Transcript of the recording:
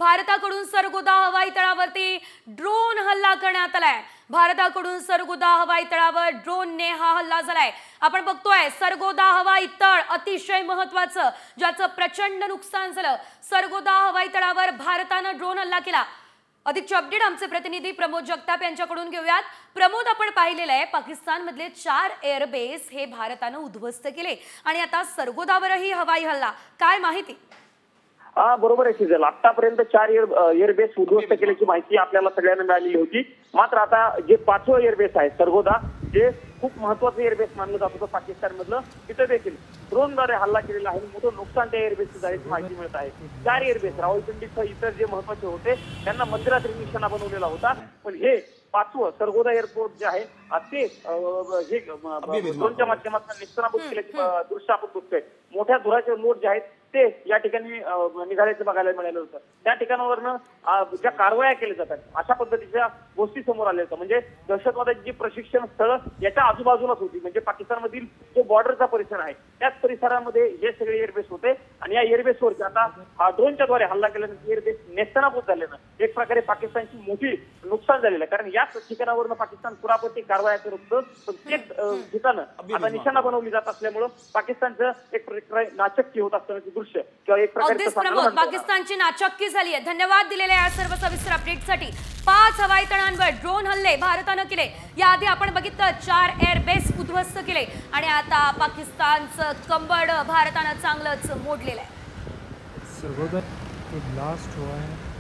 भारताकडून सरगोदा हवाई तळावरती ड्रोन हल्ला करण्यात आलाय। भारताकडून सरगोदा हवाई तळावर ड्रोनने हा हल्ला झालाय। आपण बघतोय सरगोदा हवाई तळ अतिशय महत्त्वाचं, ज्याचं प्रचंड नुकसान झालं। सरगोदा हवाई तळावर भारतानं ड्रोन हल्ला केला। अधिकचे अपडेट आमचे प्रतिनिधी प्रमोद जगताप यांच्याकडून घेऊयात। प्रमोद, आपण पाहिलेलं आहे पाकिस्तानमधले 4 एअरबेस हे भारतानं उद्ध्वस्त केले आणि आता सरगोदावरही हवाई हल्ला, काय माहिती? बरोबर आहे सिजल, आतापर्यंत 4 एअरबेस उद्ध्वस्त केल्याची माहिती आपल्याला सगळ्यांना मिळालेली होती। मात्र आता जे 5वं एअरबेस आहे सरगोदा, जे खूप महत्त्वाचं एअरबेस मानलं जात होतं पाकिस्तानमधलं, तिथं देखील ड्रोनद्वारे हल्ला केलेला आहे। मोठं नुकसान त्या एअरबेसचं झाल्याची माहिती मिळत आहे। 4 एअरबेस रावलपिंडीसह इतर जे महत्त्वाचे होते त्यांना मध्यरात्री निशाणा बनवलेला होता, पण हे 5वं सरगोदा एअरपोर्ट जे आहे ते हे ड्रोनच्या माध्यमातून निष्णात केल्याची दृश्य आपण बघतोय। मोठ्या धुराचे लोड जे आहेत ते या ठिकाणी निघाल्याचं बघायला मिळालं होतं। त्या ठिकाणावरनं ज्या कारवाया केल्या जातात अशा पद्धतीच्या गोष्टी समोर आल्या होत्या। म्हणजे दहशतवादाची जी प्रशिक्षण स्थळं याच्या आजूबाजूलाच होती, म्हणजे पाकिस्तानमधील जो बॉर्डरचा परिसर आहे त्याच परिसरामध्ये हे सगळे एअरबेस होते आणि या एअरबेसवरती आता ड्रोनच्या द्वारे हल्ला केल्यानंतर एअरबेस नेस्तनाबूत झाल्यानं एक प्रकारे पाकिस्तानची मोठी नुकसान झालेलं आहे। कारण याच ठिकाणावरनं पाकिस्तान पुरापती कारवाया करत होतं, प्रत्येक ठिकाणं आता निशाणा बनवली जात असल्यामुळं पाकिस्तानचं एक प्रकारे नाचक्की होत असतानाचे दृश्य किंवा एक प्रकारे पाकिस्तानची नाचक्की झाली आहे। धन्यवाद दिलेल्या या सर्व सविस्तर अपडेटसाठी। 5 हवाई तळांवर ड्रोन हल्ले भारतानं केले। याआधी आपण बघितलं 4 एअरबेस उद्ध्वस्त केले आणि आता पाकिस्तानचं कंबड भारतानं चांगलंच मोडलेलं आहे। सरगोदा ब्लास्ट हुआ है।